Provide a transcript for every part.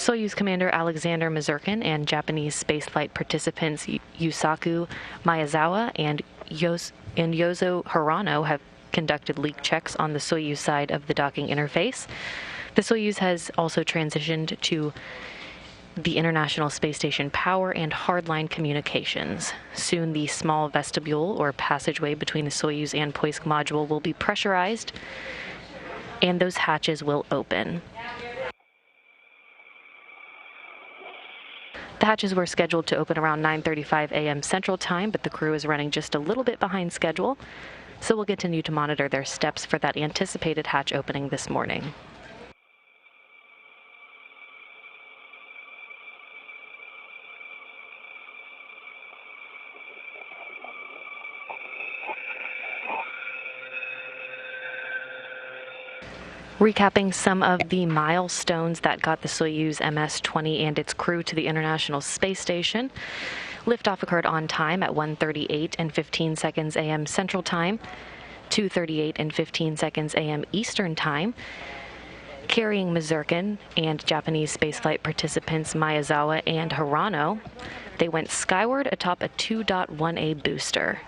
Soyuz Commander Alexandr Misurkin and Japanese spaceflight participants Yusaku Maëdzawa and Yozo Hirano have conducted leak checks on the Soyuz side of the docking interface. The Soyuz has also transitioned to the International Space Station power and hardline communications. Soon, the small vestibule or passageway between the Soyuz and Poisk module will be pressurized, and those hatches will open. The hatches were scheduled to open around 9:35 a.m. Central Time, but the crew is running just a little bit behind schedule, so we'll continue to monitor their steps for that anticipated hatch opening this morning. Recapping some of the milestones that got the Soyuz MS-20 and its crew to the International Space Station. Liftoff occurred on time at 1:38 and 15 seconds a.m. Central Time, 2:38 and 15 seconds a.m. Eastern Time. Carrying Mizurkin and Japanese spaceflight participants Maëdzawa and Hirano, they went skyward atop a 2.1A booster.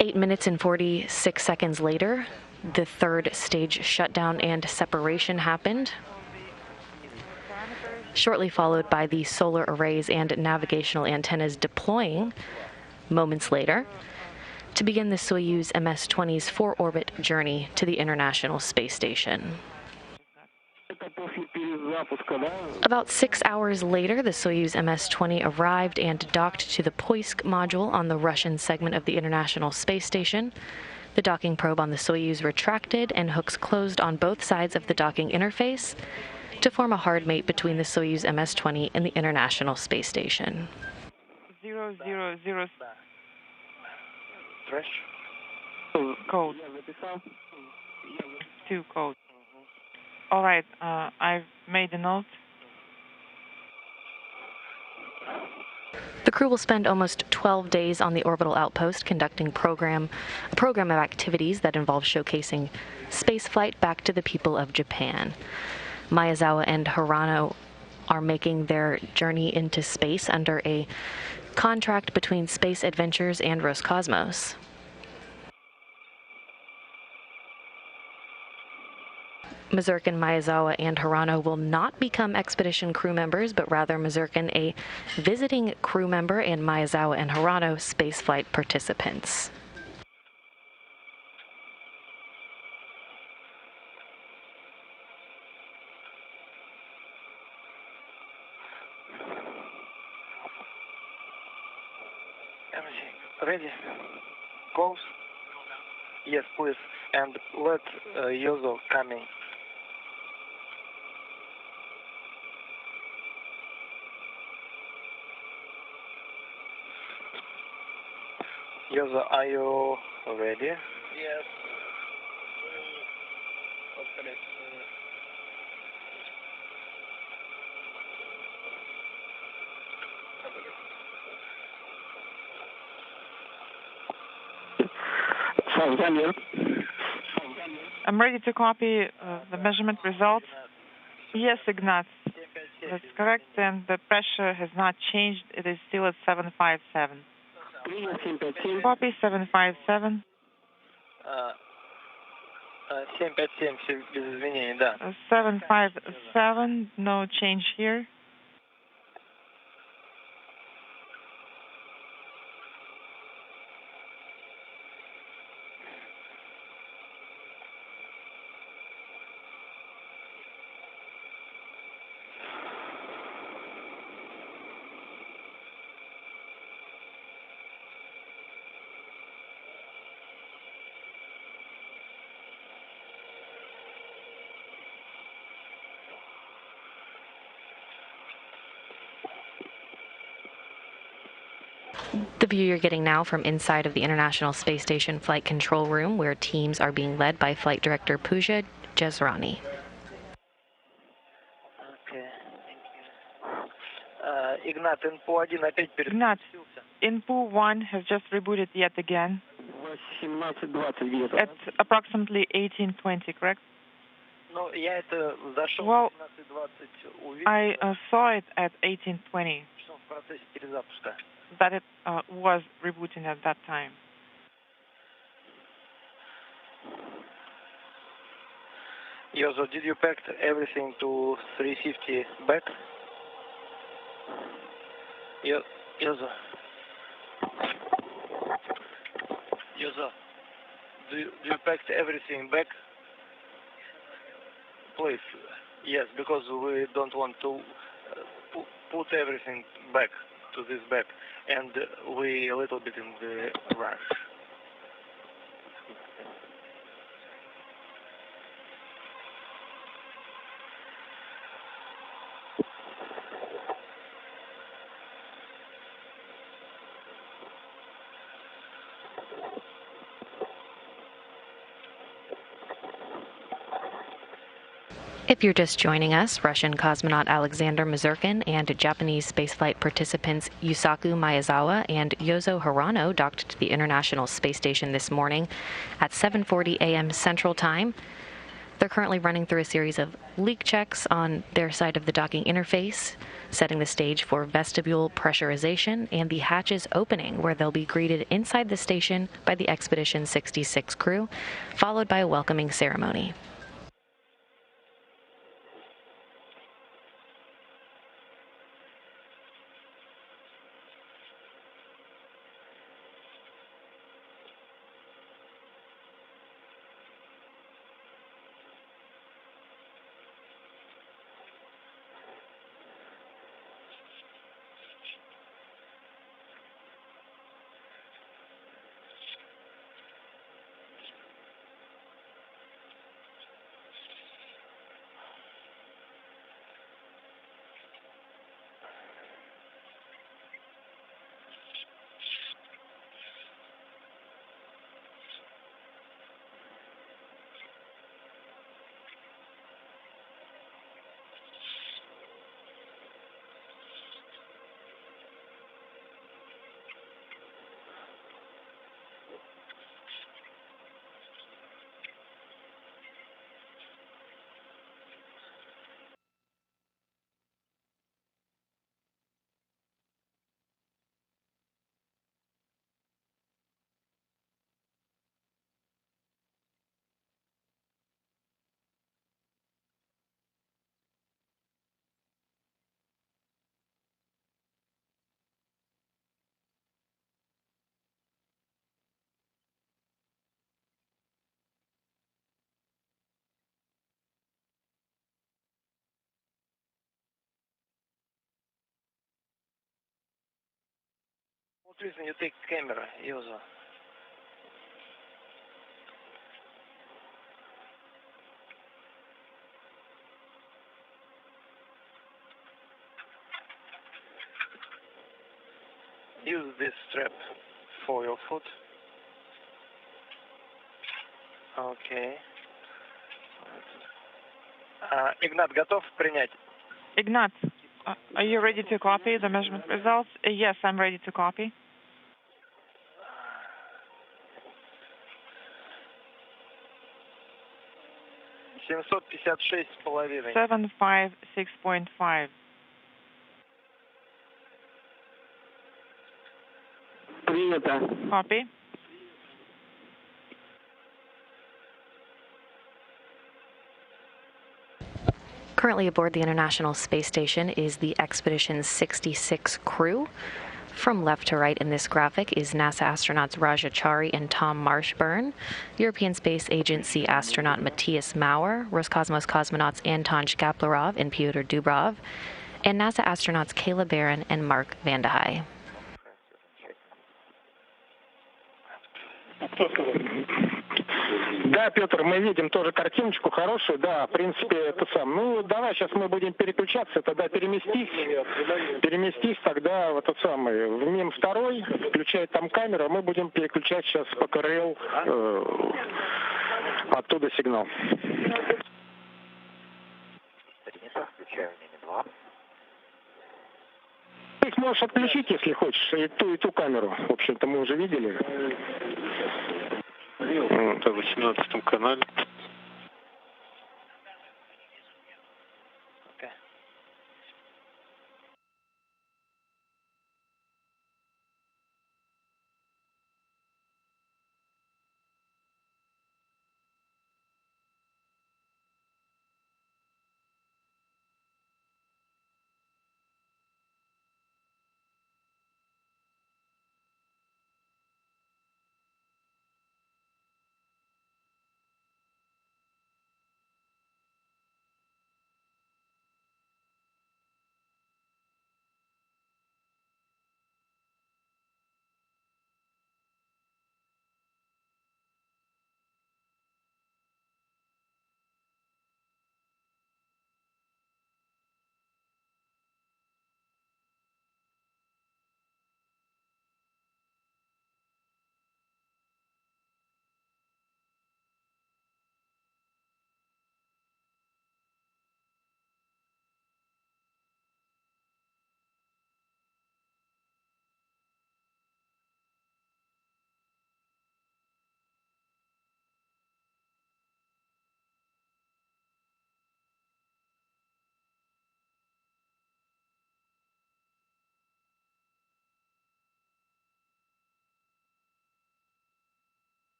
8 minutes and 46 seconds later, the third stage shutdown and separation happened, shortly followed by the solar arrays and navigational antennas deploying moments later to begin the Soyuz MS-20's four-orbit journey to the International Space Station. About 6 hours later, the Soyuz MS-20 arrived and docked to the Poisk module on the Russian segment of the International Space Station. The docking probe on the Soyuz retracted and hooks closed on both sides of the docking interface to form a hard mate between the Soyuz MS-20 and the International Space Station. 000 code. 2 code. All right, I've made a note. The crew will spend almost 12 days on the orbital outpost conducting a program of activities that involve showcasing spaceflight back to the people of Japan. Maëdzawa and Hirano are making their journey into space under a contract between Space Adventures and Roscosmos. Mizurkin, Maëdzawa, and Hirano will not become expedition crew members, but rather Mizurkin a visiting crew member and Maëdzawa and Hirano spaceflight participants. Ready? Goes? Yes, please. And let Yozo coming. Yozo, are you ready? Yes. I'm ready to copy the measurement results. Yes, Ignat, that's correct, and the pressure has not changed. It is still at 757. Copy 757. 757, все без изменений, да. 757, no change here. The view you're getting now from inside of the International Space Station Flight Control Room, where teams are being led by Flight Director Pooja Jezrani. Okay. Ignat, INPU 1 опять перед... Ignat, INPU 1 has just rebooted yet again. At approximately 18:20, correct? Well, I saw it at 18:20. That it was rebooting at that time. Едзо, did you pack everything to 350 back? Едзо, do you pack everything back? Please, yes, because we don't want to put everything back to this bag, and we a little bit in the rush. If you're just joining us, Russian cosmonaut Alexandr Misurkin and Japanese spaceflight participants Yusaku Maëdzawa and Jedzo Hirano docked to the International Space Station this morning at 7:40 a.m. Central Time. They're currently running through a series of leak checks on their side of the docking interface, setting the stage for vestibule pressurization and the hatches opening, where they'll be greeted inside the station by the Expedition 66 crew, followed by a welcoming ceremony. What reason you take camera, Jedzo? Use this strap for your foot. Okay. Игнат, готов принять? Ignat, are you ready to copy the measurement results? Yes, I'm ready to copy. $756.5. 756.5. Принято. Copy. Currently aboard the International Space Station is the Expedition 66 crew. From left to right in this graphic is NASA astronauts Raja Chari and Tom Marshburn, European Space Agency astronaut Matthias Maurer, Roscosmos cosmonauts Anton Shkaplerov and Pyotr Dubrov, and NASA astronauts Kayla Barron and Mark Vande Hei. Да, Петр, мы видим тоже картиночку хорошую, да, в принципе, это сам. Ну, давай сейчас мы будем переключаться, тогда переместись тогда в этот самый, в МИМ 2, включай там камеру, а мы будем переключать сейчас по КРЛ, оттуда сигнал. Ты их можешь отключить, если хочешь, и ту камеру, в общем-то, мы уже видели. Это в 18 канале.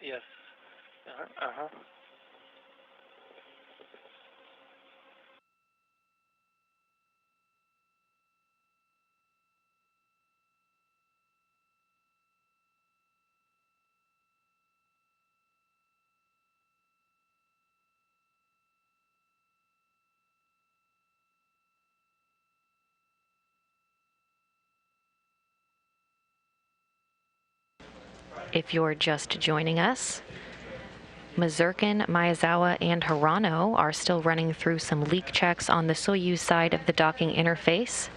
Yes. Uh-huh. If you're just joining us, Mizurkin, Maëdzawa, and Hirano are still running through some leak checks on the Soyuz side of the docking interface.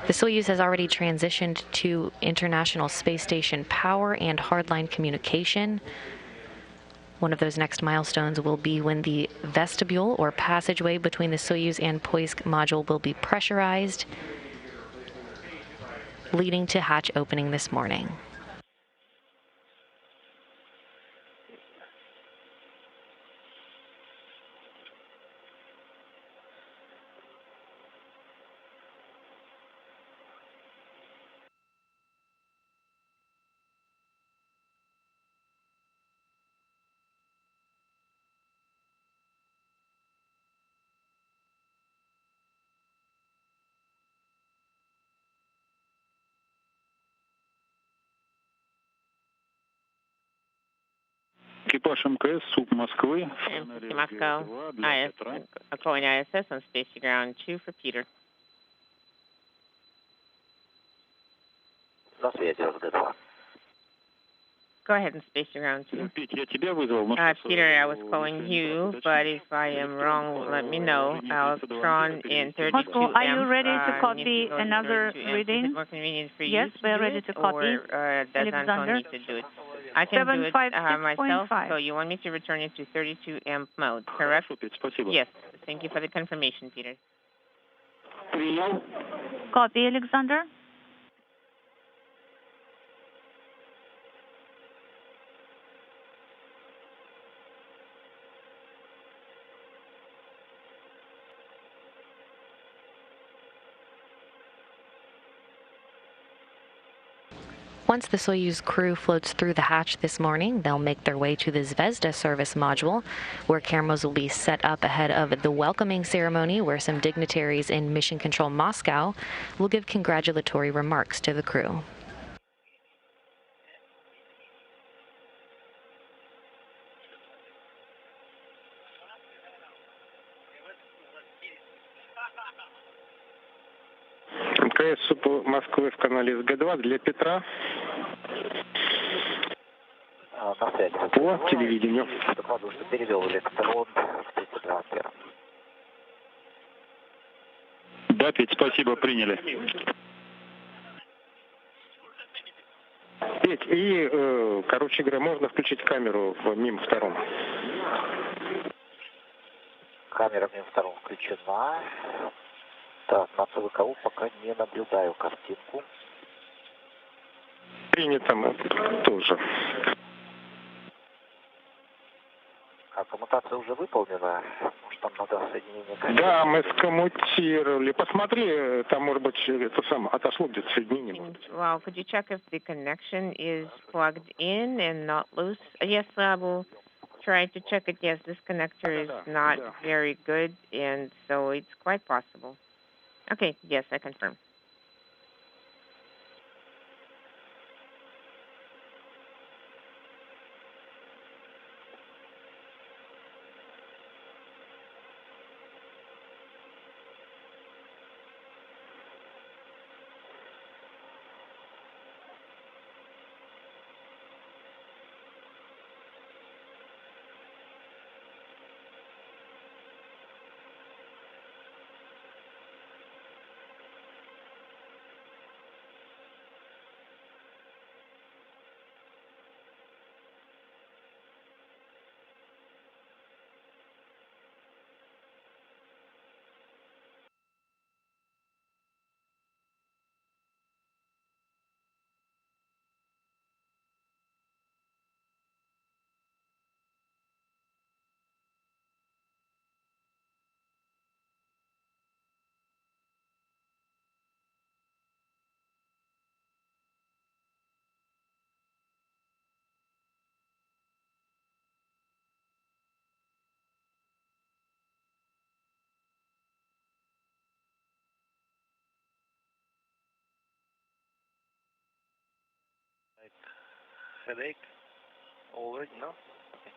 The Soyuz has already transitioned to International Space Station power and hardline communication. One of those next milestones will be when the vestibule or passageway between the Soyuz and Poisk module will be pressurized, leading to hatch opening this morning. Экипаж МКС, СУП Москвы. Moscow, calling ISS on Space Ground 2 for Peter. Go ahead and Space Ground 2. Peter, I was calling you, but if I am wrong, let me know. Electron in 32M. Moscow, are you ready to copy another reading? Is it more convenient for you Yes, to we are do ready it, to copy. or does Anton Alexander? need to do it? I can do it myself, 756.5. so you want me to return it to 32M mode, correct? Yes. Thank you for the confirmation, Peter. Copy, Alexander. Once the Soyuz crew floats through the hatch this morning, they'll make their way to the Zvezda service module, where cameras will be set up ahead of the welcoming ceremony, where some dignitaries in Mission Control Moscow will give congratulatory remarks to the crew. МКС СУП Москвы в канале СГ-2 для Петра. По телевидению. Перевел электрон в 32 ампера. Да, Петь, спасибо, приняли. Петь, и, короче говоря, можно включить камеру в МИМ-2. Камера в МИМ-2 включена. Так, на ЦВКУ пока не наблюдаю картинку. Принято тоже. А коммутация уже выполнена? Может, там надо соединение? Да, мы скоммутировали. Посмотри, там, может быть, это самое, отошло где-то соединение. Well, could you check if the connection is plugged in and not loose? Yes, I will try to check it. Yes, this connector is not very good, and so it's quite possible. Okay, yes, I confirm. headache already? No? Okay.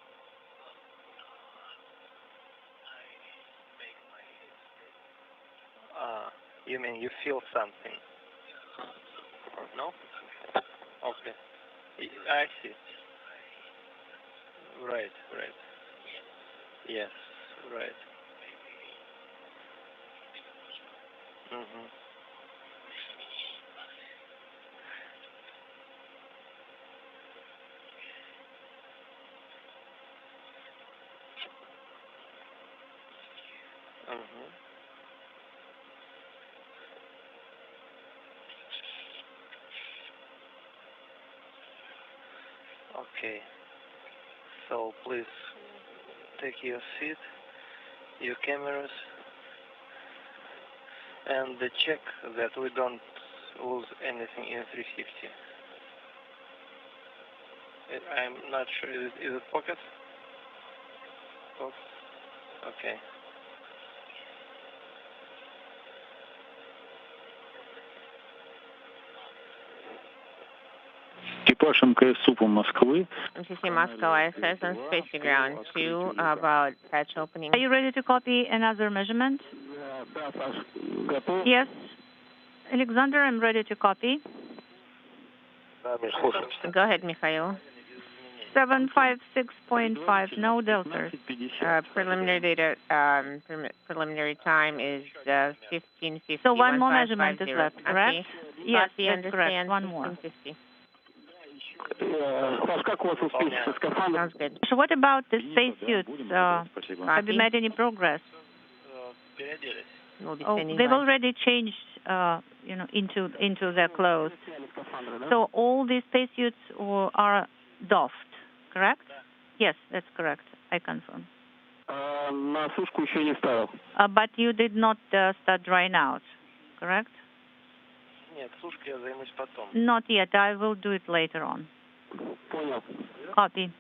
You mean you feel something? No? Okay. I see. Right. Yes, right. Mm-hmm. Mm-hmm. Okay. So please take your seat, your cameras, and check that we don't lose anything in 350. I'm not sure. Is it pocket? Okay. Экипаж МКС Москвы. MCC Moscow ISS on Space Ground 2 about patch opening. Are you ready to copy another measurement? Yes. Alexander, I'm ready to copy. Go ahead, Mikhail. 756.5, no deltas. Preliminary data, preliminary time is 15:50. So one more measurement is left, correct? Okay. Yes, that's correct. One more. 15:50. Sounds good. So what about the spacesuits? Have you made any progress? They've already changed, into their clothes. So all these spacesuits are doffed, correct? Yes, that's correct. I confirm. But you did not start drying out, correct? Not yet. I will do it later on. Copy.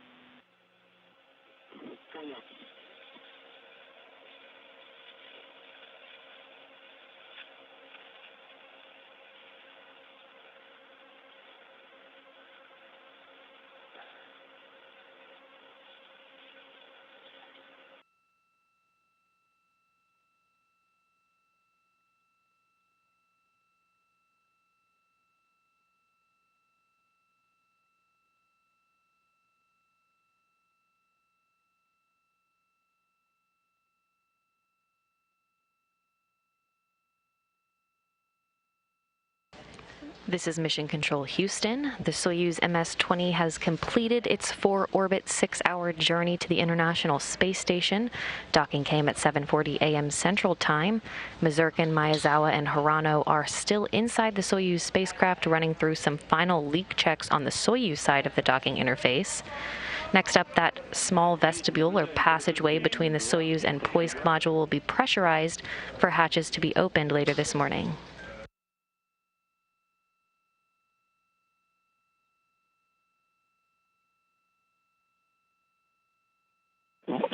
This is Mission Control Houston. The Soyuz MS-20 has completed its 4-orbit, 6-hour journey to the International Space Station. Docking came at 7:40 a.m. Central Time. Misurkin, Maëdzawa, and Hirano are still inside the Soyuz spacecraft, running through some final leak checks on the Soyuz side of the docking interface. Next up, that small vestibule or passageway between the Soyuz and Poisk module will be pressurized for hatches to be opened later this morning.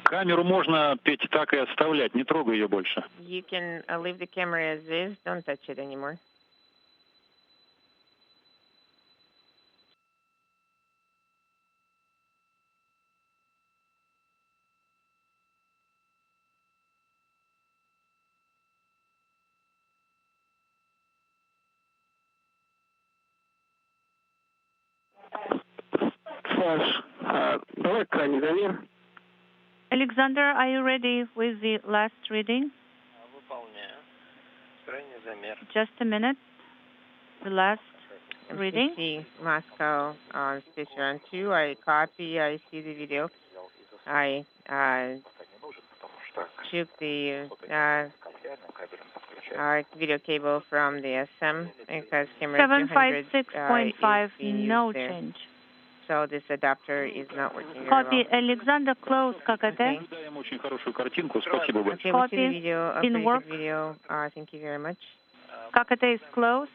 Камеру можно, Петя, так и оставлять, не трогай ее больше. You can leave the camera as is, don't touch it anymore. Саш, давай крайний замер. Alexander, are you ready with the last reading? Just a minute. The last reading. MCC Moscow on Space Ground 2. I copy. I see the video. I took the video cable from the SM because camera 756.5, no change. So this adapter is not working very Copy. well. Alexander, close ККТ. Очень хорошую картинку, спасибо большое. Okay, we see the video. In work. Video. Thank you very much. ККТ is closed.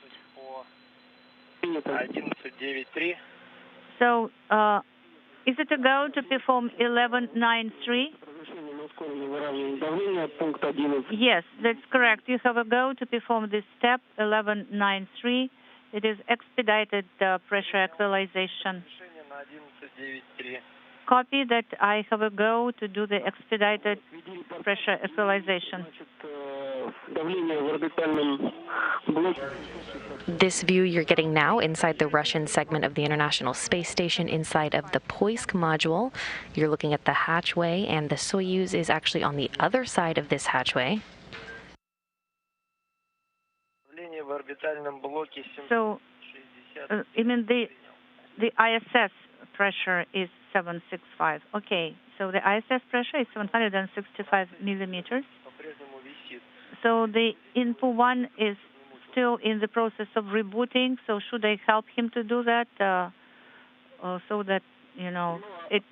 So, is it a go to perform 1193? Yes, that's correct. You have a go to perform this step 1193. It is expedited pressure equalization. Copy that I have a go to do the expedited pressure equalization. This view you're getting now inside the Russian segment of the International Space Station inside of the Poisk module. You're looking at the hatchway, and the Soyuz is actually on the other side of this hatchway. So, I mean, the ISS pressure is 765. Okay, so the ISS pressure is 765 millimeters. So the info one is still in the process of rebooting. So should I help him to do that so that, it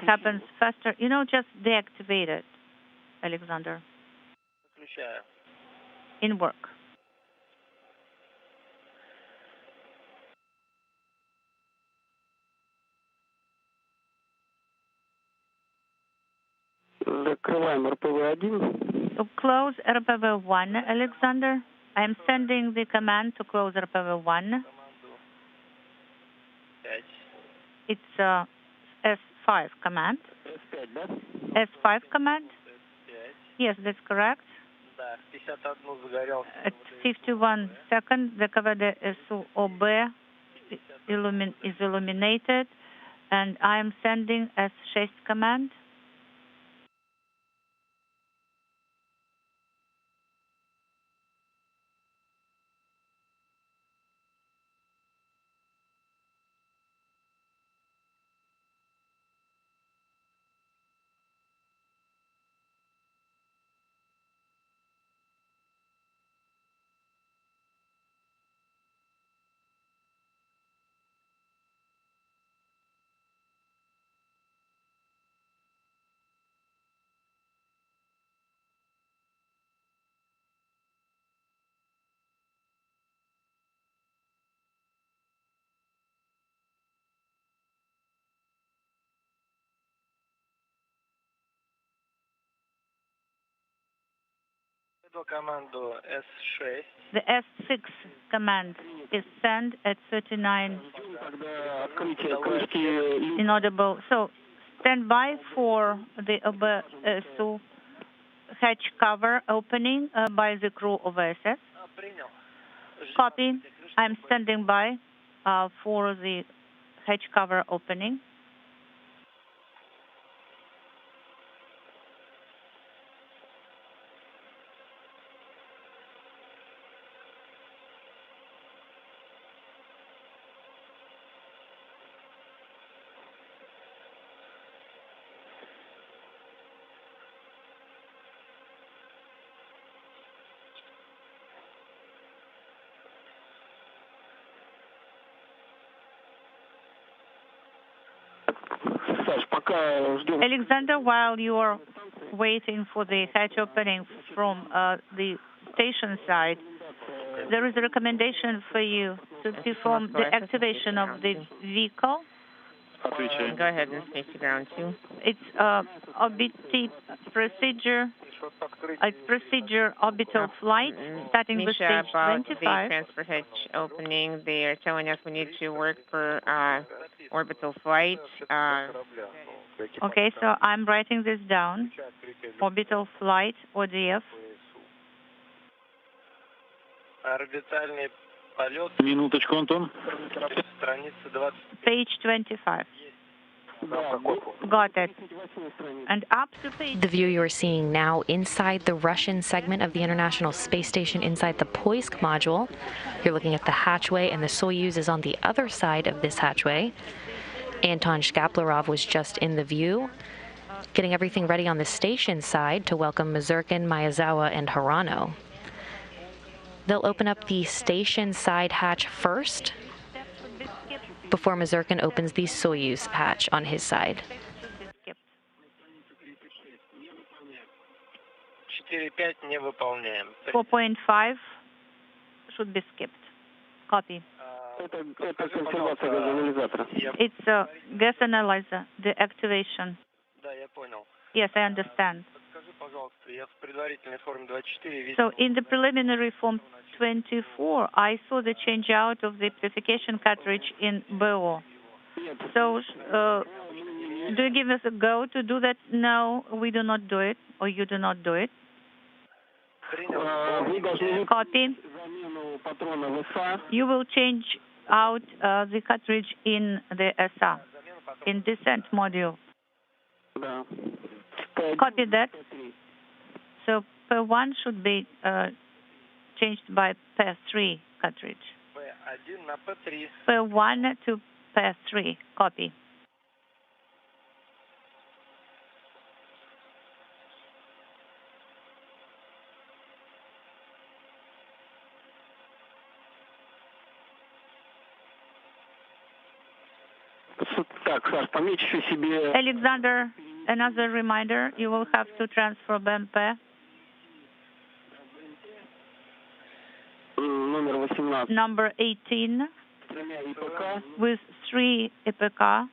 happens faster? Just deactivate it, Alexander. In work. Закрываем РПВ-1. So close RPV-1, Alexander. I'm sending the command to close RPV-1. It's S5 command. S5 command? Yes, that's correct. At 51 seconds, the Kavada SOB is illuminated, and I'm sending S6 command. The S6 command is sent at 39 inaudible. So stand by for the OBSU hatch cover opening by the crew of ISS. Copy. I'm standing by for the hatch cover opening. Alexander, while you are waiting for the hatch opening from the station side, there is a recommendation for you to perform the activation of the vehicle. Go ahead and space to ground 2. It's procedure orbital flight starting with stage 25. The transfer hatch opening, they are telling us we need to work for orbital flight. Okay, so I'm writing this down. Orbital flight, ODF. Минуточку, Антон. Page 25. Got it. And up to page... The view you're seeing now inside the Russian segment of the International Space Station inside the Poisk module. You're looking at the hatchway, and the Soyuz is on the other side of this hatchway. Anton Shkaplerov was just in the view, getting everything ready on the station side to welcome Mizurkin, Maëdzawa, and Hirano. They'll open up the station side hatch first before Mizurkin opens the Soyuz hatch on his side. 4.5 should be skipped. Copy. It's a gas analyzer, the activation. Yes, I understand. So in the preliminary form 24, I saw the change out of the purification cartridge in BO. So, do you give us a go to do that? No, we do not do it, or you do not do it. Copy. You will change out the cartridge in the SA, in descent module. Copy that. So P1 should be changed by P3 cartridge. P1 to P3. Copy. Alexander, another reminder, you will have to transfer BMP. Number 18 with 3 EPK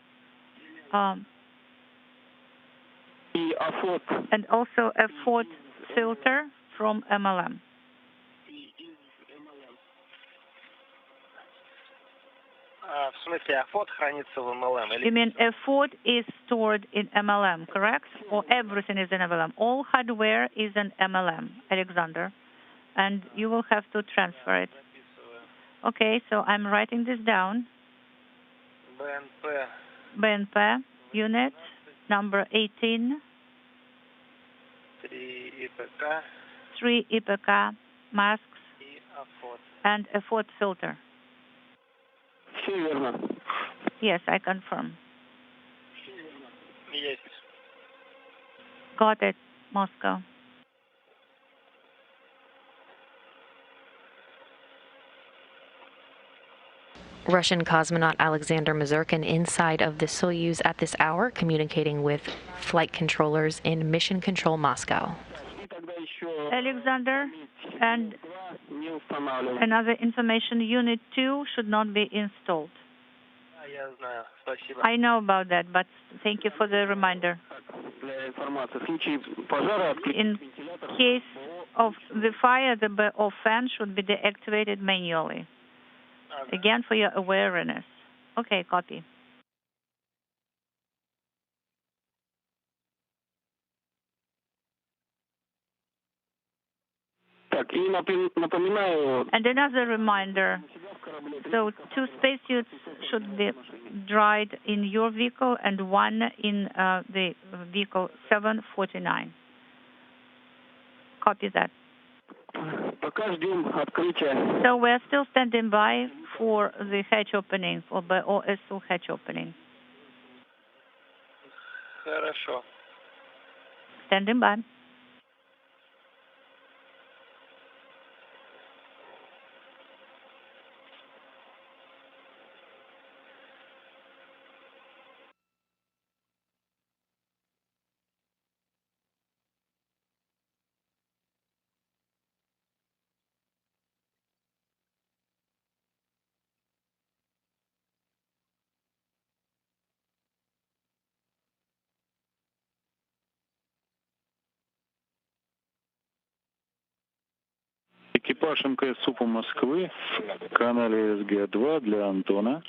and also a FOD filter from MLM. В смысле, FOD хранится в MLM? You mean FOD is stored in MLM, correct? Or everything is in MLM? All hardware is in MLM, Alexander, and you will have to transfer it. Okay, so I'm writing this down. BNP unit number 18. 3 EPK masks and a FOD filter. Yes, I confirm. Got it, Moscow. Russian cosmonaut Alexandr Misurkin inside of the Soyuz at this hour, communicating with flight controllers in Mission Control Moscow. Alexander, and another information, Unit 2 should not be installed. I know about that, but thank you for the reminder. In case of the fire, the BO fan should be deactivated manually. Again, for your awareness. Okay, copy. And another reminder, so 2 spacesuits should be dried in your vehicle and 1 in the vehicle 749. Copy that. So we're still standing by for the hatch opening, for the OSU hatch opening. Хорошо. Standing by. Экипаж МКС СУПа Москвы в канале СГ-2 для Антона.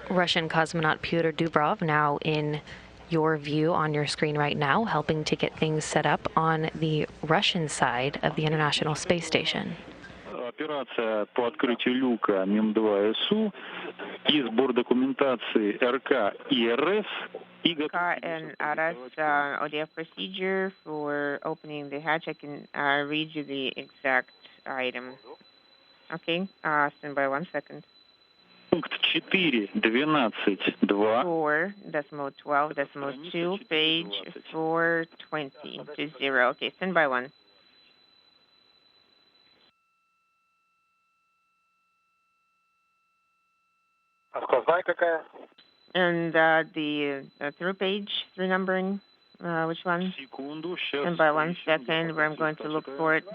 Russian cosmonaut Pyotr Dubrov now in your view on your screen right now, helping to get things set up on the Russian side of the International Space Station. Операция по открытию люка МИМ-2СУ и сбор документации РК и РС. And RS ODF procedure for opening the hatch. I can read you the exact item. Okay, stand by 1 second. Пункт 4.12.2. 4.12.2, page 420. Okay, stand by 1. Сквозная какая? And the through page, through numbering, which one? Секунду, And by 1 second, where I'm going to look for it.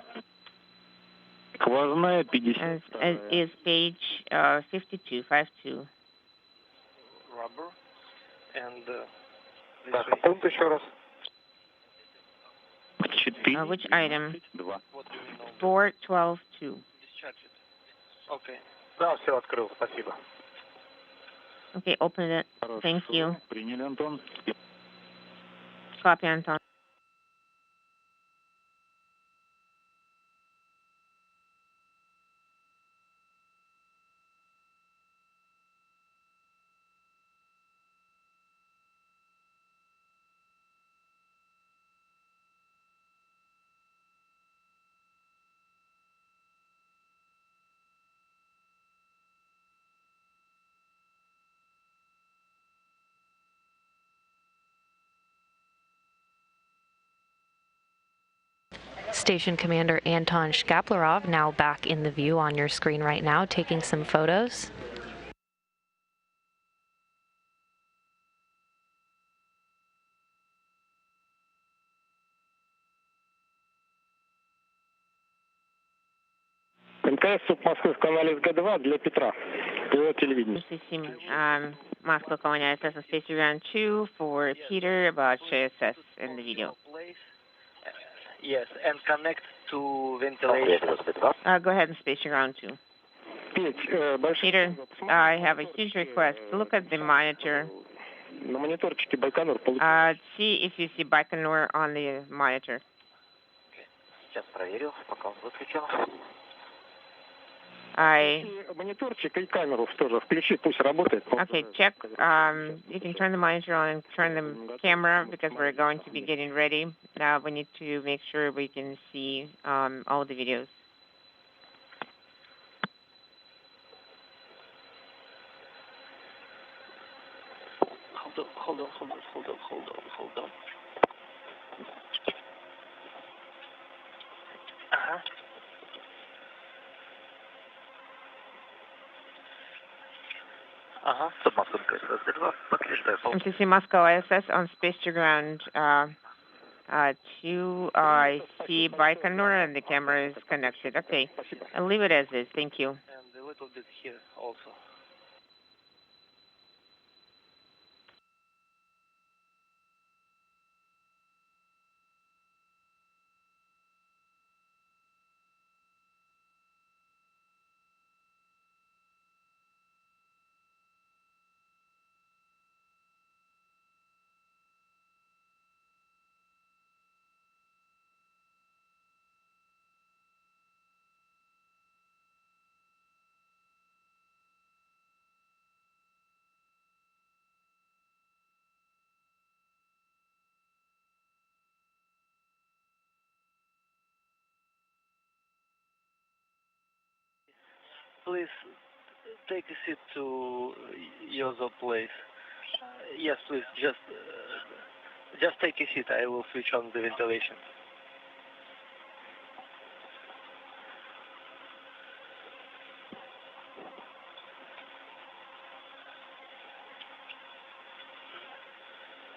Сквозная 50. Is page 52. Rubber and Так, пункт еще раз. Which item? 412.2. Okay. Да, все открыл, спасибо. Okay, open it. Thank you. Приняли, Антон. Copy, Anton. Station Commander Anton Shkaplerov now back in the view on your screen right now, taking some photos. МТС СУП Москвы в канале СГ-2 для Петра. Его телевидение. Moscow calling ISS on Space Ground 2 for Peter about ISS in the video. Yes, and connect to ventilation. Go ahead and Space Ground 2. Peter, I have a huge request. Look at the monitor. На мониторчике Байконур See if you see Baikonur on the monitor. Сейчас проверю, пока он выключен. Мониторчик и камеру тоже включи, пусть работает. Okay, check. You can turn the monitor on and turn the camera because we're going to be getting ready. Now we need to make sure we can see all the videos. Hold on. MCC Moscow ISS on Space to Ground 2. I see Baikonur and the camera is connected. Okay, I'll leave it as is. Thank you. And a little bit here also. Please take a seat to Yezo place. Yes, please, just take a seat. I will switch on the ventilation.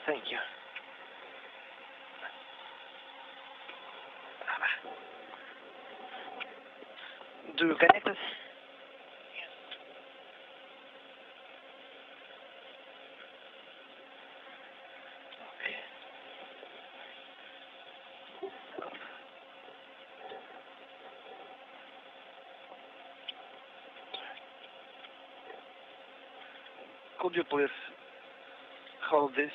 Thank you. Do you connect us? Could you please hold this?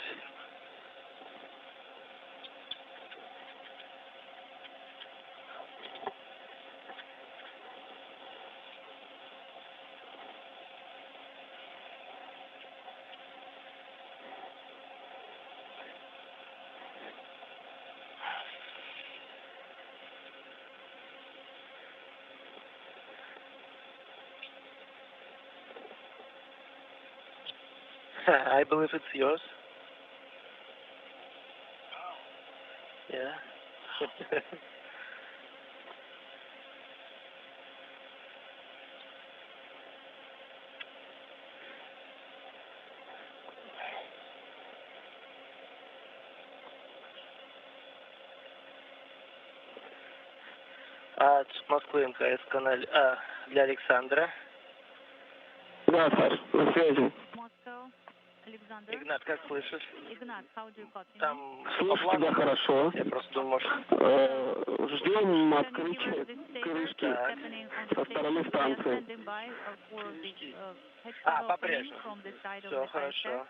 I believe it's yours. Yeah. От Москвы МКС канале для Александра. Да, Саш, на связи. Moscow, Alexander. Игнат, как слышишь? Ignat, how do you got me? Там Слышу тебя хорошо. я просто думал, Ждем Can you give us открытия the status крышки happening on the со стороны station? We are станции. standing by for the hatch opening по-прежнему. from the side of Все the хорошо. ISS.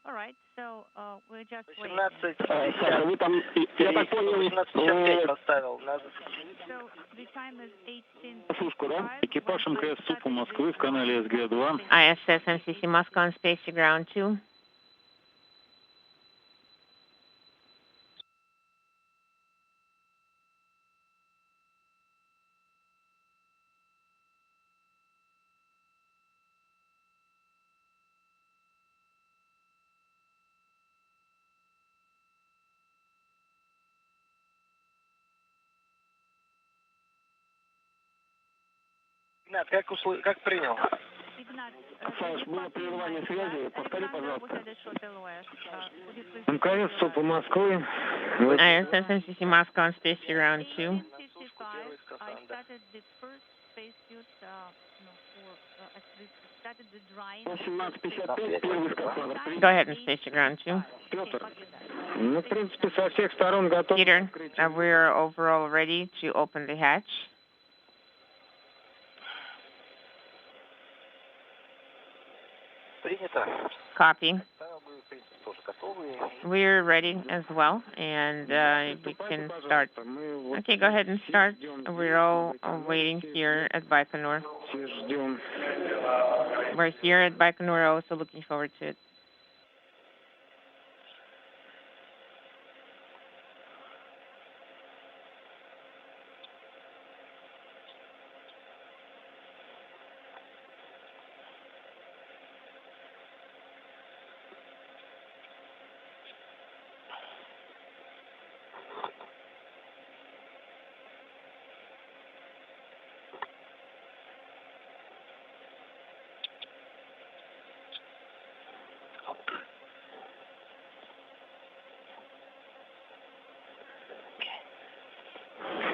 All right, so we're just waiting. 18:50. Вы там, я так понял, 18:55 поставил. So the time is 18. сушку, да? Экипаж МКС СУПа Москвы в канале СГ-2. ISS MCC Moscow on space to ground 2. Игнат, как принял? Ignat, Саш, было прерывание связи. Повтори, пожалуйста. МКС СУПа Москвы. ISS MCC Moscow on space to ground 2. 18:55, I started the first spacesuit, started the drying. 18:55, первый скафандр. Go ahead and space to ground 2. Петр. Ну, в принципе, со всех сторон готов. Peter, we're overall ready to open the hatch. Принято. Copy. Мы, в принципе, тоже готовы. We're ready as well, and we can start. Okay, go ahead and start. We're all waiting here at Baikonur. Все ждем. We're here at Baikonur, also looking forward to it.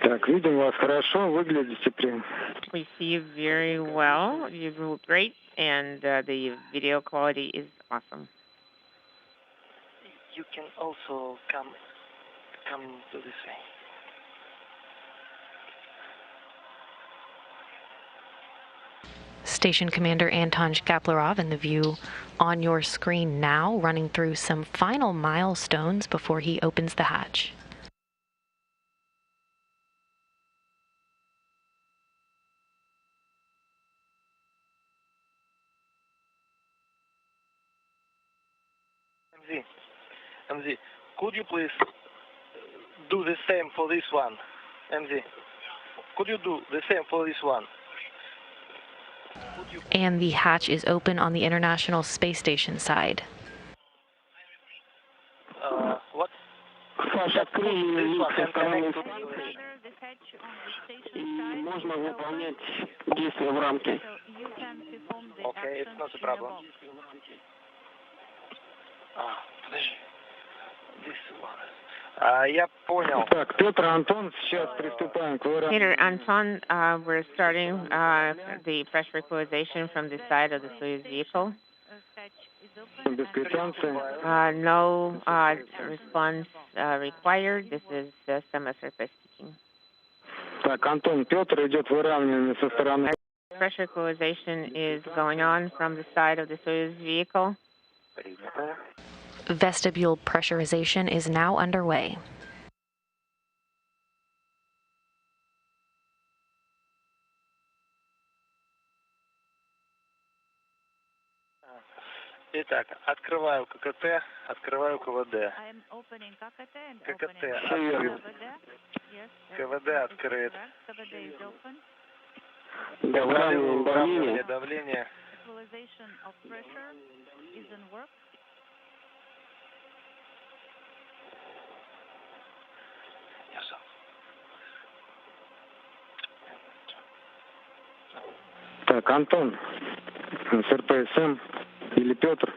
Так, видим вас хорошо, выглядите прям. We see you very well. You look great, and the video quality is awesome. You can also come to this way. Station Commander Anton Shkaplerov in the view on your screen now, running through some final milestones before he opens the hatch. MZ, could you please do the same for this one? MZ, could you do the same for this one? And the hatch is open on the International Space Station side. What? Саш, открой люк со стороны The станции, hatch on the station и side можно is выполнять действия в рамке. so you can perform the Okay, it's actions not a in the problem. box. Подожди. This one. Я понял. Так, Петр, Антон, сейчас приступаем к выравниванию. Peter, Anton, we're starting the pressure equalization from the side of the Soyuz vehicle. Hatch is open. Без квитанции. No response required. This is semi-surface speaking. Так, Антон, Петр идет выравнивание со стороны. Pressure equalization is going on from the side of the Soyuz vehicle. Принято. Vestibule pressurization is now underway. Итак, открываю ККТ, открываю КВД. I am opening KKT and ККТ opening открыт. KVD. Yes. КВД открыт. KVD is open. Выравниваем давление. Давление. Equalization of pressure is in work. Так, Антон, с РПСМ или Петр.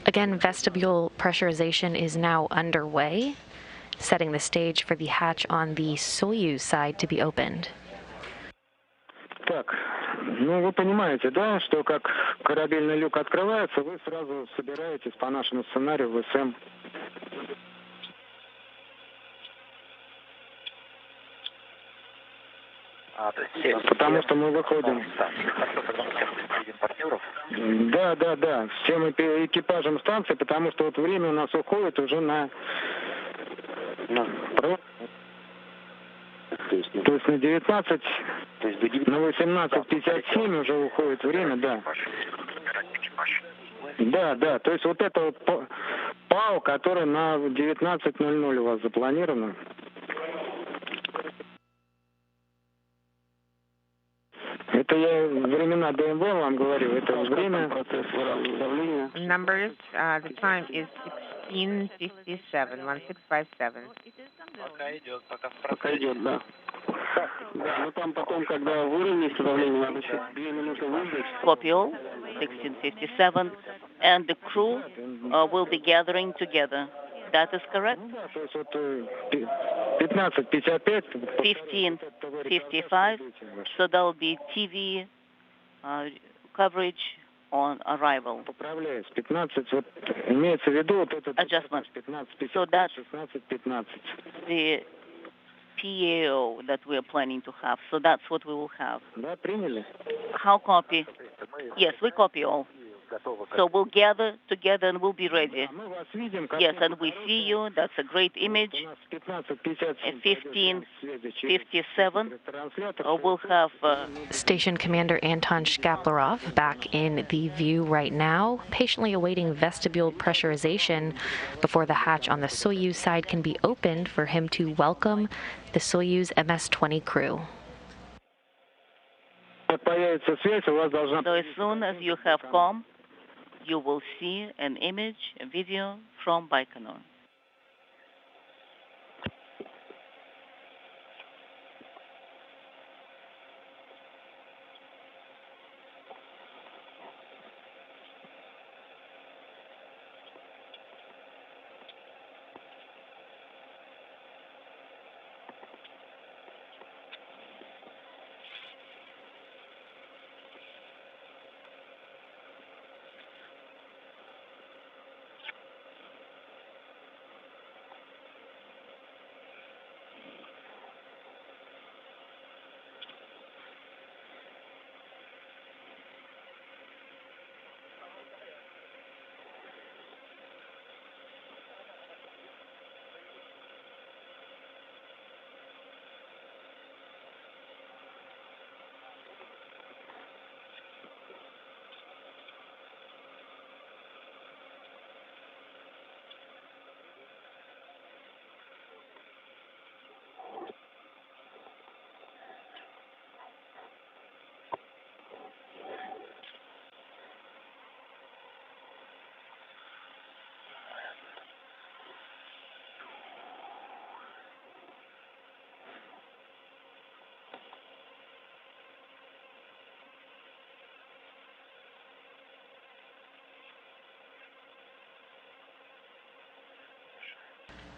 Again, vestibule pressurization is now underway, setting the stage for the hatch on the Soyuz side to be opened. Так, Ну, вы понимаете, да, что как корабельный люк открывается, вы сразу собираетесь по нашему сценарию в СМ. Потому что мы выходим. Да. С тем экипажем станции, потому что вот время у нас уходит уже на то есть на 19, на 18:57 уже уходит время, да. Да, то есть вот это вот ПАО, который на 19:00 у вас запланировано. Это я времена ДМВ вам говорю, это время давления. Numbers, the time is 16:57, 16:57. Пока идет, да. Да, но там потом, когда выровняется давление, надо еще 2 минуты выждать. Copy all, 16:57, and the crew will be gathering together. That is correct? Ну да, то есть вот 15:55. 15:55, so there will be TV coverage on arrival. Поправляюсь, 15, вот имеется в виду вот этот Adjustment. 15:55, So that's 16:15. the PAO that we are planning to have. So that's what we will have. Да, приняли? How copy? Yes, we copy all. So we'll gather together and we'll be ready. Yes, and we see you. That's a great image. At 15:57, we'll have... Station Commander Anton Shkaplerov back in the view right now, patiently awaiting vestibule pressurization before the hatch on the Soyuz side can be opened for him to welcome the Soyuz MS-20 crew. So as soon as you have come, you will see an image, a video from Baikonur.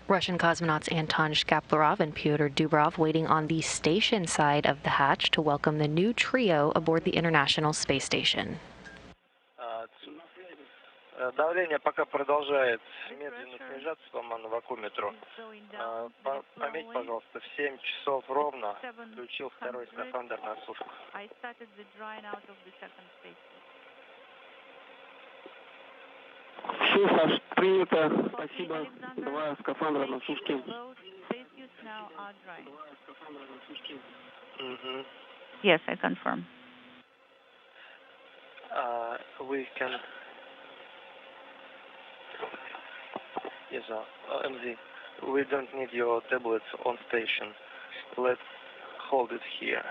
Russian cosmonauts Anton Shkaplerov and Pyotr Dubrov waiting on the station side of the hatch to welcome the new trio aboard the International Space Station. Давление пока продолжает медленно снижаться по мановакуметру. Пометь, пожалуйста, в 7 часов ровно включил второй скафандр на сушку. Все, Саш, принято. Спасибо. 2 скафандра на сушке. Yes, I confirm. We can... Yes, MZ, we don't need your tablets on station. Let's hold it here.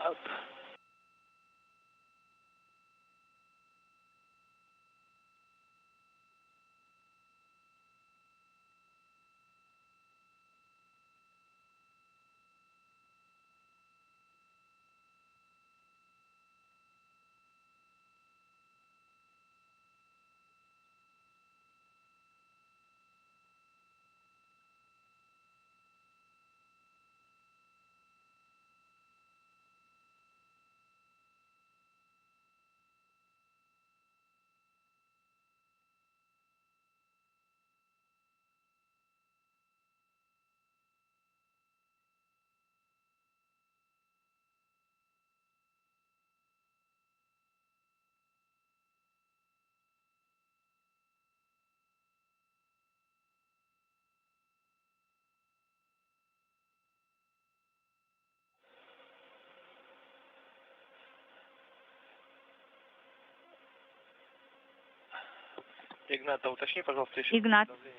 Up. Ignat,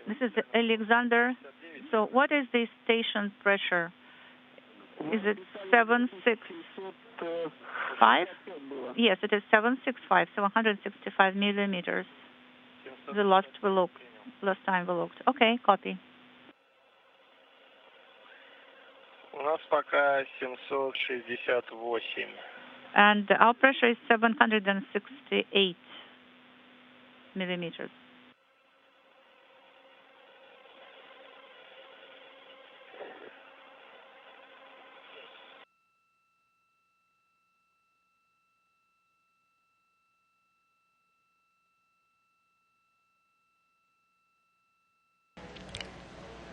this is Alexander. So what is the station pressure? Is it 765? Yes, it is 765, 765 millimeters. The last time we looked. Okay, copy. У нас пока 768. And our pressure is 768 millimeters.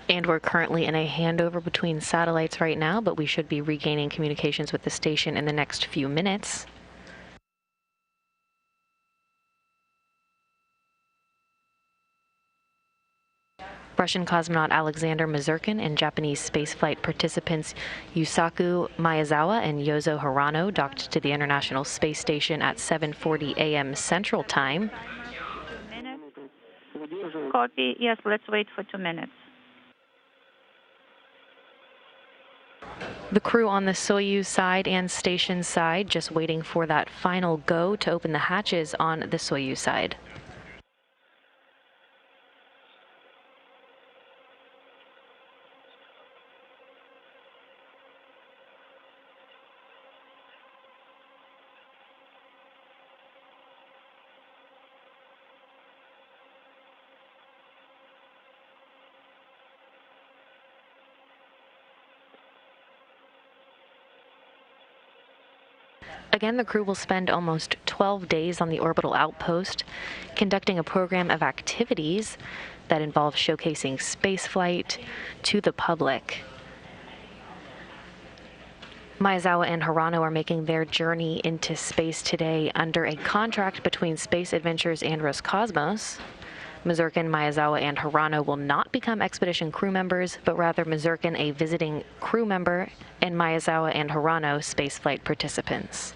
And we're currently in a handover between satellites right now, but we should be regaining communications with the station in the next few minutes. Russian cosmonaut Alexandr Misurkin and Japanese spaceflight participants Yusaku Maëdzawa and Jedzo Hirano docked to the International Space Station at 7:40 a.m. Central Time. Copy. Yes, let's wait for 2 minutes. The crew on the Soyuz side and station side just waiting for that final go to open the hatches on the Soyuz side. Again, the crew will spend almost 12 days on the orbital outpost, conducting a program of activities that involve showcasing spaceflight to the public. Maëdzawa and Hirano are making their journey into space today under a contract between Space Adventures and Roscosmos. Mizurkin, Maëdzawa, and Hirano will not become expedition crew members, but rather Mizurkin a visiting crew member and Maëdzawa and Hirano spaceflight participants.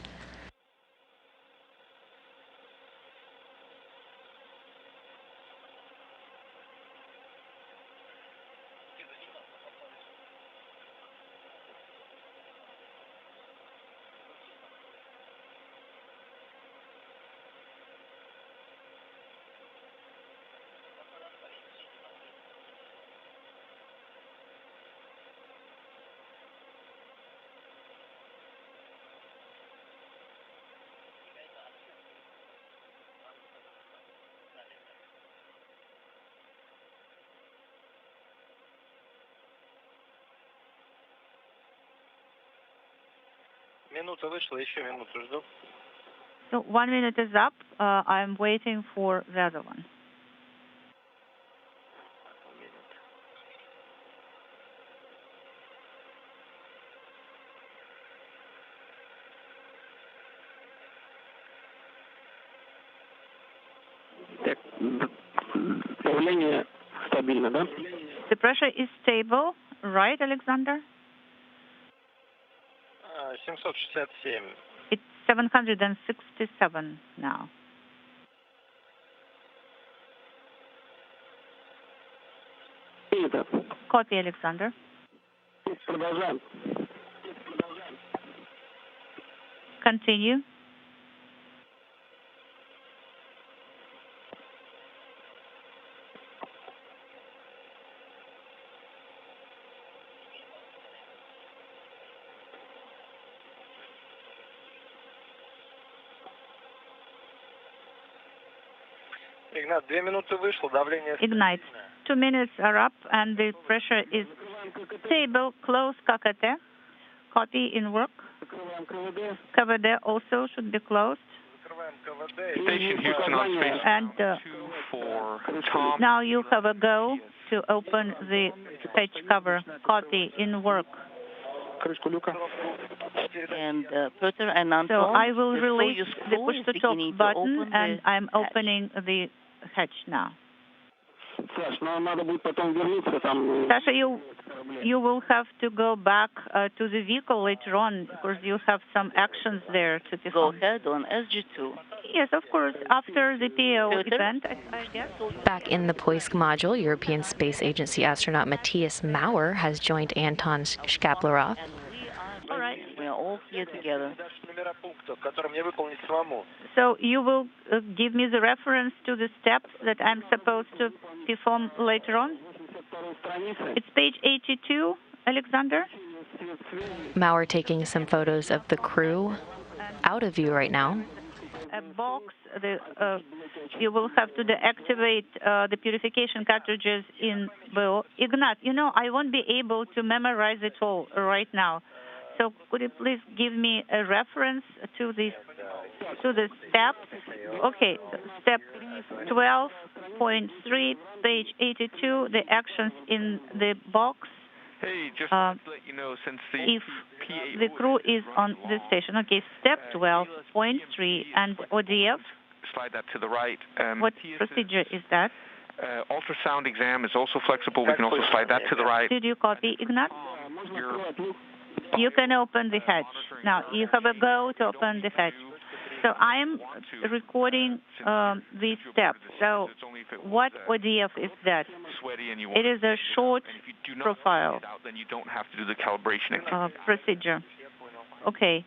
Минута вышла, еще минуту жду. So 1 minute is up. I'm waiting for the other one. Так, давление стабильно, да? The pressure is stable, right, Alexander? 767. It's 767 now. Copy, Alexander. Продолжаем. Continue. Игнат, 2 минуты вышло, давление... Ignite. 2 minutes are up and the pressure is stable. Close KKT. Copy in work. KVD also should be closed. Station Houston on space. And For Tom. now you have a go to open the hatch cover. Copy in work. And Peter and Anton, So I will release the is push-to-talk beginning to button open and the I'm hatch. opening the hatch now. Саш, нам надо будет потом вернуться там. Sasha, you will have to go back to the vehicle later on because you have some actions there to Go perform. ahead on SG2. Yes, of course, after the PO event, I guess. Back in the Poisk module, European Space Agency astronaut Matthias Maurer has joined Anton Shkaplerov. All right. We are all here together. So you will give me the reference to the steps that I'm supposed to perform later on? It's page 82, Alexander? Maurer taking some photos of the crew out of view right now. A box, you will have to deactivate the purification cartridges in BO. Ignat, I won't be able to memorize it all right now. So could you please give me a reference to the steps? Okay, step 12.3, page 82, the actions in the box. Hey, just to let you know, since if the crew is on the station. Okay, step 12.3 and ODF. Slide that to the right. What procedure is that? Ultrasound exam is also flexible. We can also slide that to the right. Did you copy, Ignat? You can open the hatch. Now, you have a go to open the hatch. So I'm recording these steps. So what ODF is that? It is a short profile. Then you don't have to do the calibration procedure. Okay.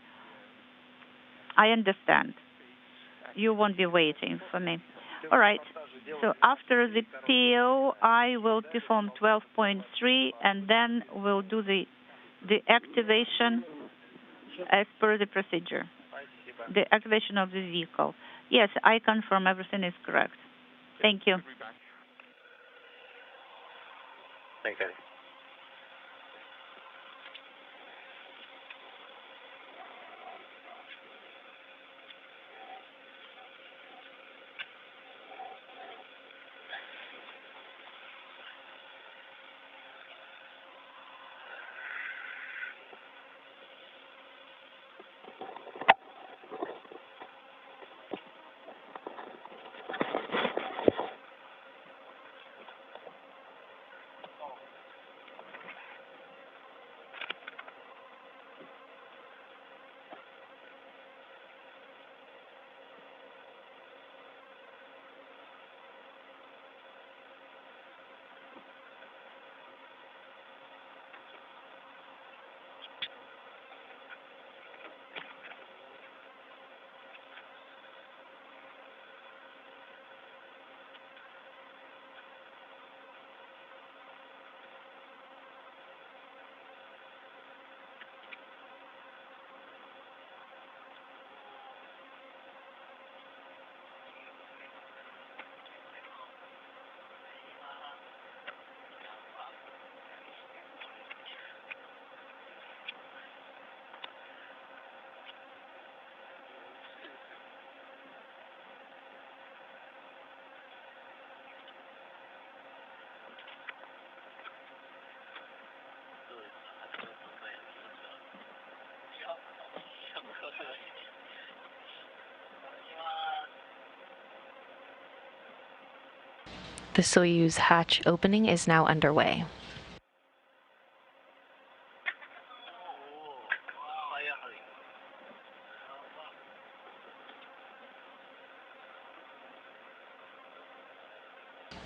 I understand. You won't be waiting for me. All right. So after the PO, I will perform 12.3, and then we'll do the activation as per the procedure. The activation of the vehicle. Yes, I confirm everything is correct. Thank you. Thank you. The Soyuz hatch opening is now underway.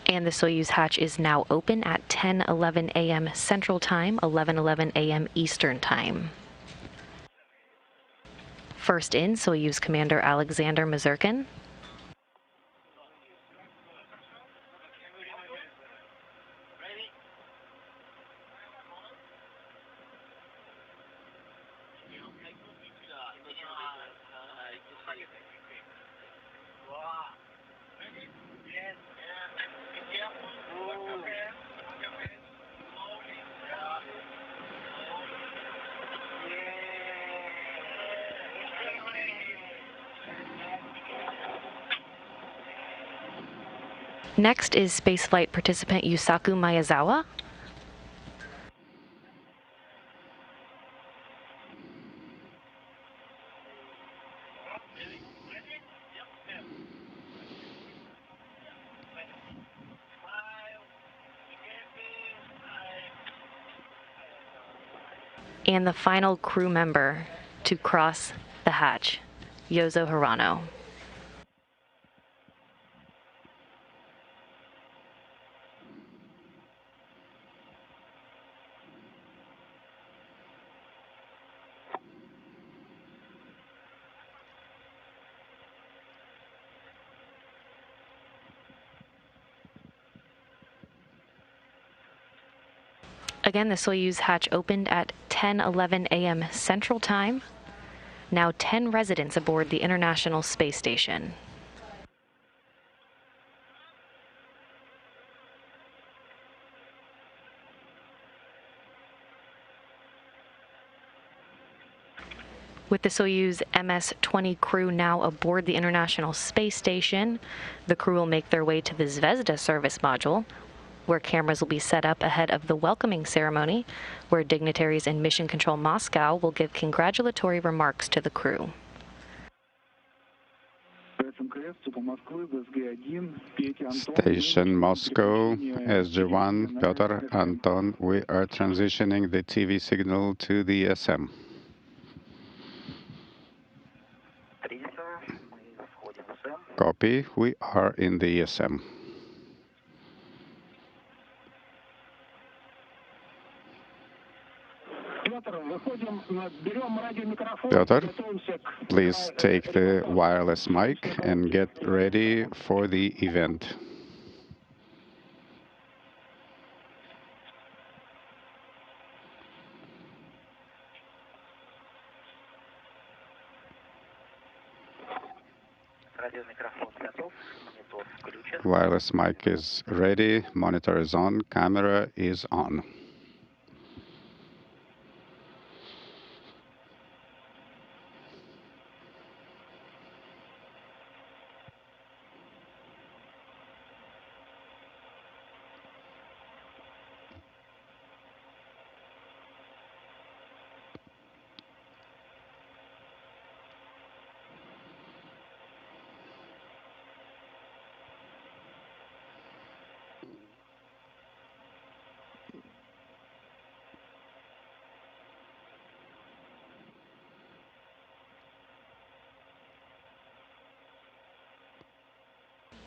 And the Soyuz hatch is now open at 10:11 a.m. Central Time, 11:11 a.m. Eastern Time. First in, Soyuz Commander Alexandr Misurkin. Next is spaceflight participant Yusaku Maëdzava. And the final crew member to cross the hatch, Jedzo Hirano. Again, the Soyuz hatch opened at 10:11 a.m. Central Time. Now 10 residents aboard the International Space Station. With the Soyuz MS-20 crew now aboard the International Space Station, the crew will make their way to the Zvezda service module, where cameras will be set up ahead of the welcoming ceremony, where dignitaries in Mission Control Moscow will give congratulatory remarks to the crew. Station Moscow, SG-1, Pyotr, Anton, we are transitioning the TV signal to the SM. Copy, we are in the SM. Pyotr, please take the wireless mic and get ready for the event. Wireless mic is ready, monitor is on, camera is on.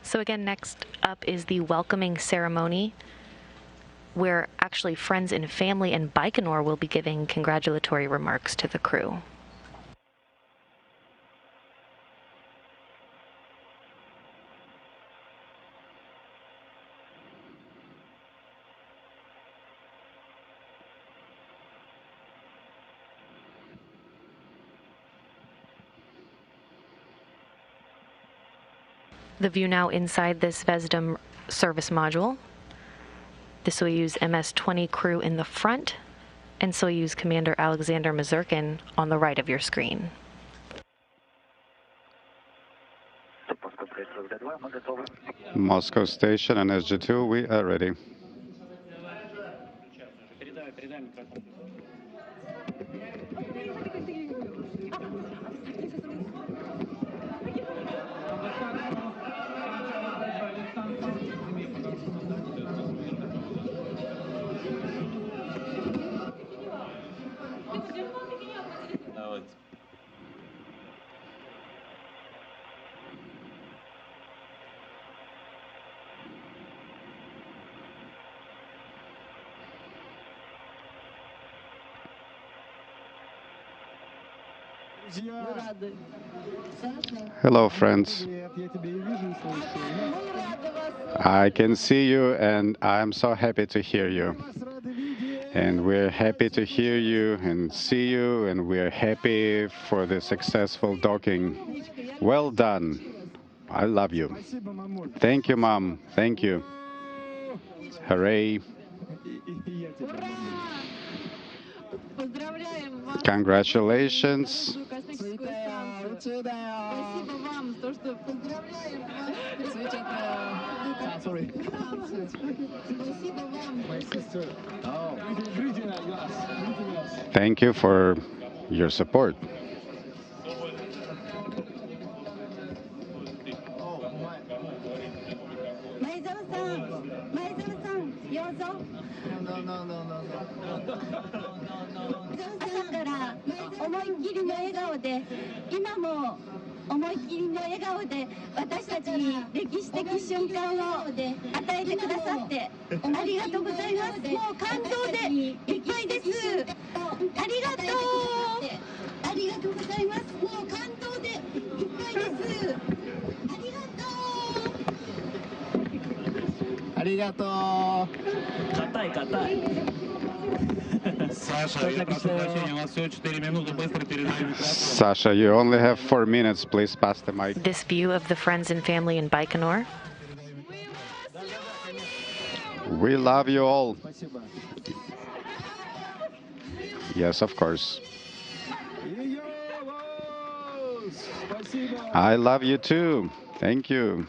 So again, next up is the welcoming ceremony, where actually friends and family in Baikonur will be giving congratulatory remarks to the crew. The view now inside this Zvezda service module. The Soyuz MS-20 crew in the front, and Soyuz Commander Alexandr Misurkin on the right of your screen. Moscow Station and SG-2, we are ready. Hello, friends. I can see you, and I'm so happy to hear you. And we're happy to hear you and see you, and we're happy for the successful docking. Well done. I love you. Thank you, Mom. Thank you. Hooray. Congratulations. Thank you for your support. Sasha, you only have 4 minutes. Please pass the mic. This view of the friends and family in Baikonur. We love you all. Yes, of course. I love you too. Thank you.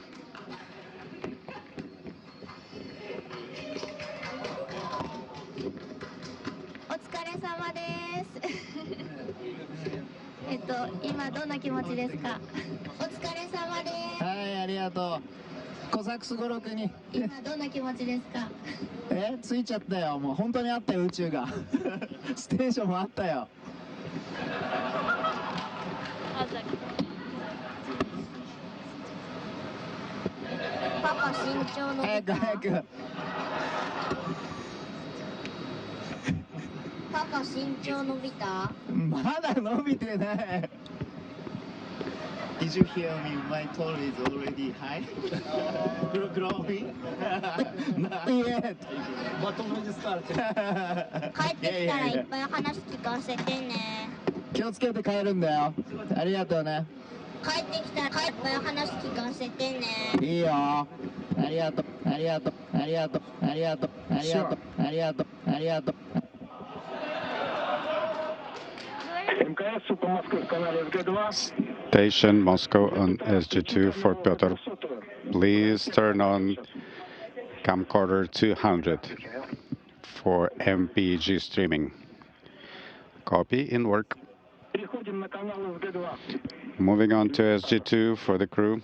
Did you hear me? My tone is already high. Growing. Not yet. But already started. 帰ってきたらいっぱい話聞かせてね。気をつけて帰るんだよ。ありがとうね。帰ってきたらいっぱい話聞かせてね。いいよ。ありがとう。ありがとう。ありがとう。ありがとう。ありがとう。ありがとう。ありがとう。Station Moscow on SG2 for Pyotr. Please turn on camcorder 200 for MPG streaming. Copy in work. Moving on to SG2 for the crew.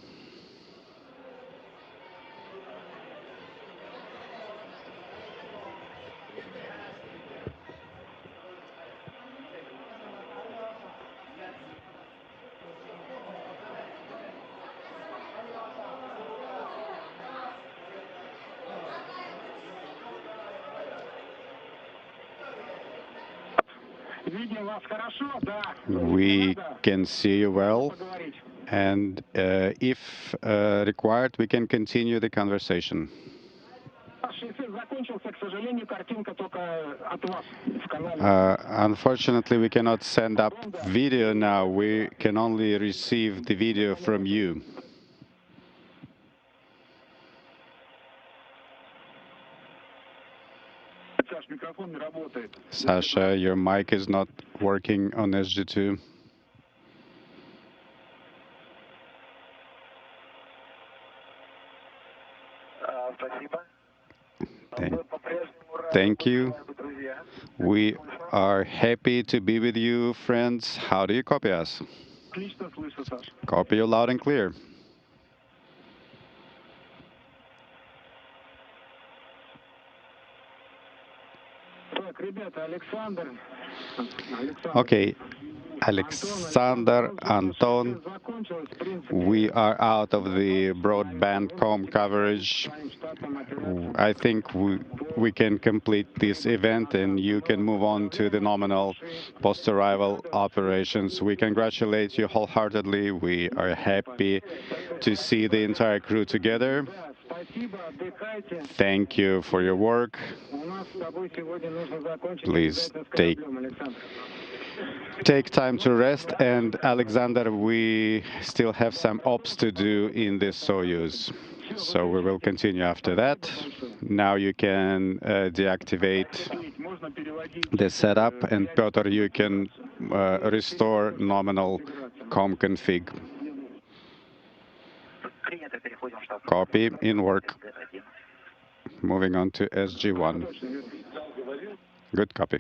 We can see you well, and if required, we can continue the conversation. Unfortunately, we cannot send up video now. We can only receive the video from you. Sasha, your mic is not working on SG2. Thank you. We are happy to be with you, friends. How do you copy us? Copy you loud and clear. Okay, Alexander, Anton, we are out of the broadband com coverage. I think we can complete this event and you can move on to the nominal post-arrival operations. We congratulate you wholeheartedly. We are happy to see the entire crew together. Thank you for your work. Please take time to rest. And Alexander, we still have some ops to do in this Soyuz. So we will continue after that. Now you can deactivate the setup, and Pyotr, you can restore nominal com config. Copy in work. Moving on to SG1. Good copy.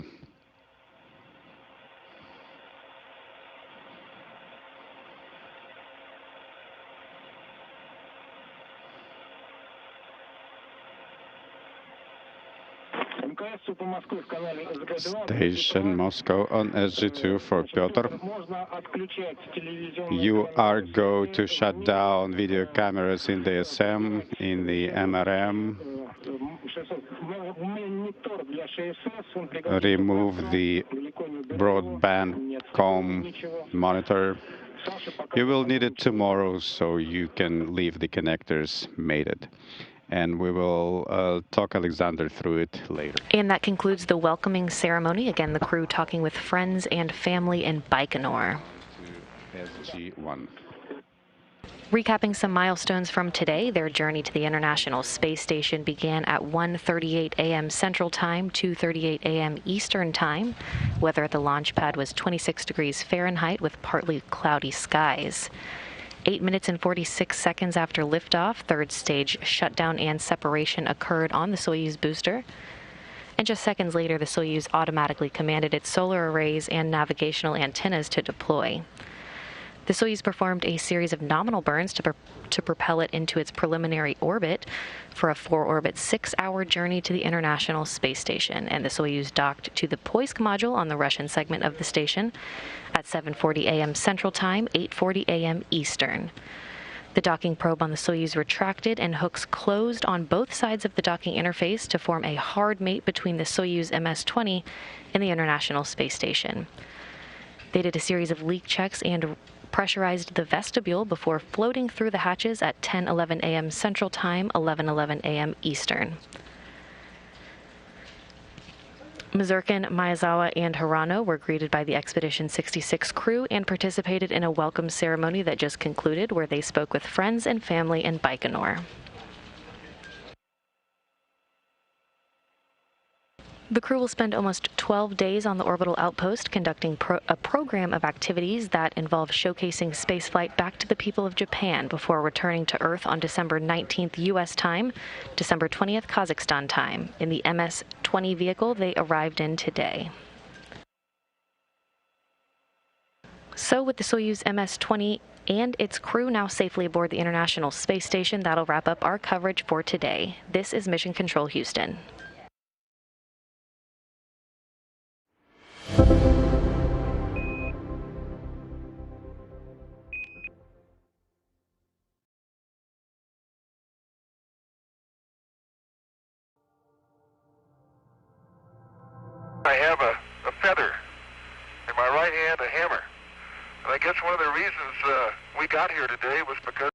Station Moscow on SG2 for Pyotr. You are go to shut down video cameras in the SM, in the MRM. Remove the broadband com monitor. You will need it tomorrow, so you can leave the connectors mated. and we will talk Alexander through it later. And that concludes the welcoming ceremony. Again, the crew talking with friends and family in Baikonur. SG-1. Recapping some milestones from today, their journey to the International Space Station began at 1:38 a.m. Central Time, 2:38 a.m. Eastern Time. Weather at the launch pad was 26 degrees Fahrenheit with partly cloudy skies. 8 minutes and 46 seconds after liftoff, third stage shutdown and separation occurred on the Soyuz booster. And just seconds later, the Soyuz automatically commanded its solar arrays and navigational antennas to deploy. The Soyuz performed a series of nominal burns to propel it into its preliminary orbit for a 4-orbit 6-hour journey to the International Space Station, and the Soyuz docked to the Poisk module on the Russian segment of the station at 7:40 a.m. Central Time, 8:40 a.m. Eastern. The docking probe on the Soyuz retracted and hooks closed on both sides of the docking interface to form a hard mate between the Soyuz MS-20 and the International Space Station. They did a series of leak checks and pressurized the vestibule before floating through the hatches at 10:11 a.m. Central Time, 11:11 a.m. Eastern. Mizurkin, Maëdzawa, and Hirano were greeted by the Expedition 66 crew and participated in a welcome ceremony that just concluded, where they spoke with friends and family in Baikonur. The crew will spend almost 12 days on the orbital outpost conducting a program of activities that involve showcasing spaceflight back to the people of Japan before returning to Earth on December 19th U.S. time, December 20th Kazakhstan time, in the MS-20 vehicle they arrived in today. So with the Soyuz MS-20 and its crew now safely aboard the International Space Station, that'll wrap up our coverage for today. This is Mission Control Houston. I have a feather. In my right hand, a hammer. And I guess one of the reasons we got here today was because